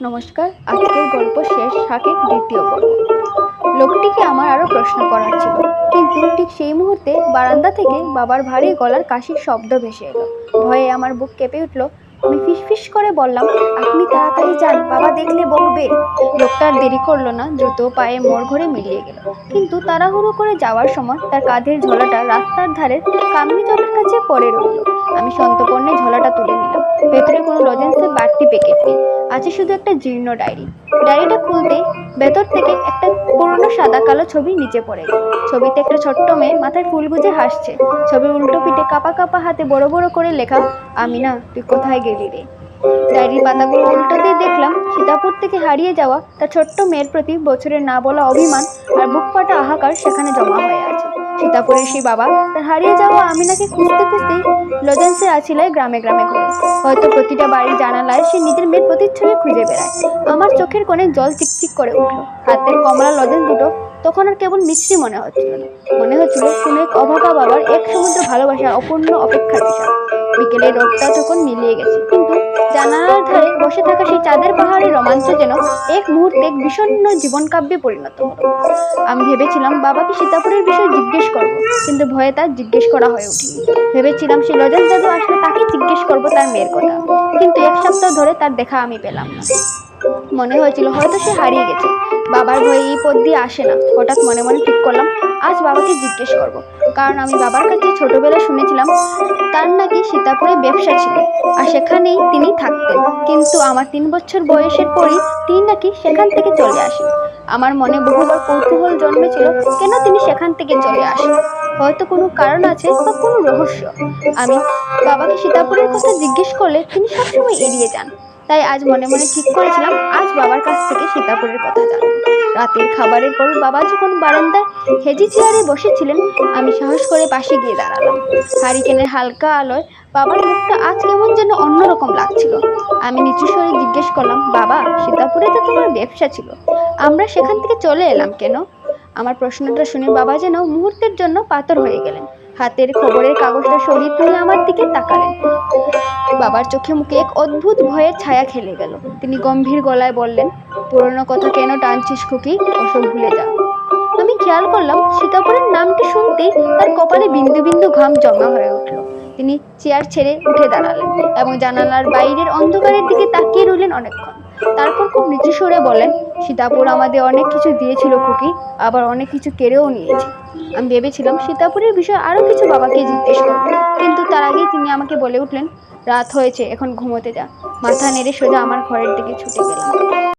নমস্কার। আজকের গল্প শেষ শাকের দ্বিতীয় পর্ব। লোকটিকে আমার আরও প্রশ্ন করার ছিল, কিন্তু ঠিক সেই মুহূর্তে বারান্দা থেকে বাবার ভারী গলার কাশির শব্দ ভেসে এলো। ভয়ে আমার বুক কেঁপে উঠল। আমি ফিসফিস করে বললাম, আপনি তাড়াতাড়ি যান, বাবা দেখলে বকবে। লোকটা আর দেরি করলো না, দ্রুত পায়ে মোড় ঘরে মিলিয়ে গেল। কিন্তু তাড়াহুড়ো করে যাওয়ার সময় তার কাঁধের ঝোলাটা রাস্তার ধারের কামনি জলের কাছে পড়ে রইল। আমি সন্তর্পণে ঝোলাটা তুলে নিলাম। ভেতরে কোনো লজেন্সের বাড়তি প্যাকেট নেই, আছে শুধু একটা জীর্ণ ডায়েরি। ডায়েরিটা খুলতেই ভেতর থেকে একটা পুরনো সাদা কালো ছবি নিচে পড়ে গেল। ছবিতে একটা ছোট্ট মেয়ে মাথায় ফুল গুজে হাসছে। ছবির উল্টো পিঠে কাপা কাপা হাতে বড় বড় করে লেখা, আমিনা তুই কোথায় গেলি রে। ডায়েরির পাতাগুলো উল্টোতেই দেখলাম সীতাপুর থেকে হারিয়ে যাওয়া তার ছোট্ট মেয়ের প্রতি বছরের না বলা অভিমান আর বুক ফাটা হাহাকার সেখানে জমা হয়ে আছে। সীতাপুরের সেই বাবা তার হারিয়ে যাওয়া আমিনাকে খুঁজতে খুঁজতেই লজেন্সের আছিলায় গ্রামে গ্রামে ঘোরে। হয়তো প্রতিটা বাড়ির জানালায় সে নিজের মেয়ের প্রতিচ্ছবি খুঁজে বেড়ায়। আমার চোখের কোণে জল চিকচিক করে উঠল। হাতের কমলা লজেন্স দুটো তখন আর কেবল মিষ্টি মনে হচ্ছিল না, মনে হচ্ছিল কোনো এক অভাগা বাবার এক সমুদ্র ভালোবাসার অপূর্ণ অপেক্ষার বিষয়। বিকেলে রোদটা তখন মিলিয়ে গেছে, কিন্তু জানালার ধারে বসে থাকা সেই চাঁদের পাহাড়ের রোমাঞ্চ যেন এক মুহূর্তে এক বিষণ্ণ জীবনকাব্যে পরিণত হলো। আমি ভেবেছিলাম বাবাকে সীতাপুরের বিষয়ে জিজ্ঞেস করব, কিন্তু ভয়ে তার জিজ্ঞেস করা হয়ে ওঠেনি। ভেবেছিলাম সে লজেন্স দাদু আসলে তাকে জিজ্ঞেস করব তার মেয়ের কথা, কিন্তু এক সপ্তাহ ধরে তার দেখা আমি পেলাম না। মনে হয়েছিল হয়তো সে হারিয়ে গেছে। বাবার ভয়ে এই পথ দিয়ে আসে না। হঠাৎ মনে মনে ঠিক করলাম আজ বাবাকে জিজ্ঞেস করব, কারণ আমি বাবার কাছে ছোটবেলায় শুনেছিলাম তার নাকি সীতাপুরে ব্যবসা ছিল আর সেখানেই তিনি থাকতেন। কিন্তু আমার 3 বছর বয়সের পরই তিনি নাকি সেখান থেকে চলে আসেন। আমার মনে বহুবার কৌতূহল জন্মেছিল কেন তিনি সেখান থেকে চলে আসেন। হয়তো কোনো কারণ আছে বা কোনো রহস্য। আমি বাবাকে সীতাপুরের কথা জিজ্ঞেস করলে তিনি সবসময় এড়িয়ে যান। তাই আজ মনে মনে ঠিক করেছিলাম আজ বাবার কাছ থেকে সীতাপুরের কথা জানব। রাতের খাবারের পর বাবা যখন বারান্দায় হেজি চেয়ারে বসেছিলেন, আমি সাহস করে পাশে গিয়ে দাঁড়ালাম। হারিকেনের হালকা আলোয় বাবার মুখটা আজ কেমন যেন অন্যরকম লাগছিল। আমি নিচু স্বরে জিজ্ঞেস করলাম, বাবা সীতাপুরে তো তোমার ব্যবসা ছিল, আমরা সেখান থেকে চলে এলাম কেন? আমার প্রশ্নটা শুনে বাবা যেন মুহূর্তের জন্য পাথর হয়ে গেলেন। হাতের খবরের কাগজটা সরিয়ে তিনি আমার দিকে তাকালেন। বাবার চোখে মুখে এক অদ্ভুত ভয়ের ছায়া খেলে গেল। তিনি গম্ভীর গলায় বললেন, পুরনো কথা কেন টানছিস খুকি, ওসব ভুলে যা। আমি খেয়াল করলাম সীতাপুরের নামটি শুনতেই তার কপালে বিন্দু বিন্দু ঘাম জমা হয়ে উঠল। তিনি চেয়ার ছেড়ে উঠে দাঁড়ালেন এবং জানালার বাইরের অন্ধকারের দিকে তাকিয়ে রইলেন অনেকক্ষণ। তারপর খুব নিচু সুরে বলেন, সীতাপুর আমাদের অনেক কিছু দিয়েছিল খুকি, আবার অনেক কিছু কেড়েও নিয়েছে। আমি ভেবেছিলাম সীতাপুরের বিষয়ে আরো কিছু বাবাকে জিজ্ঞেস করব, কিন্তু তার আগেই তিনি আমাকে বলে উঠলেন, রাত হয়েছে, এখন ঘুমোতে যা। মাথা নেড়ে সোজা আমার ঘরের দিকে ছুটে গেলাম।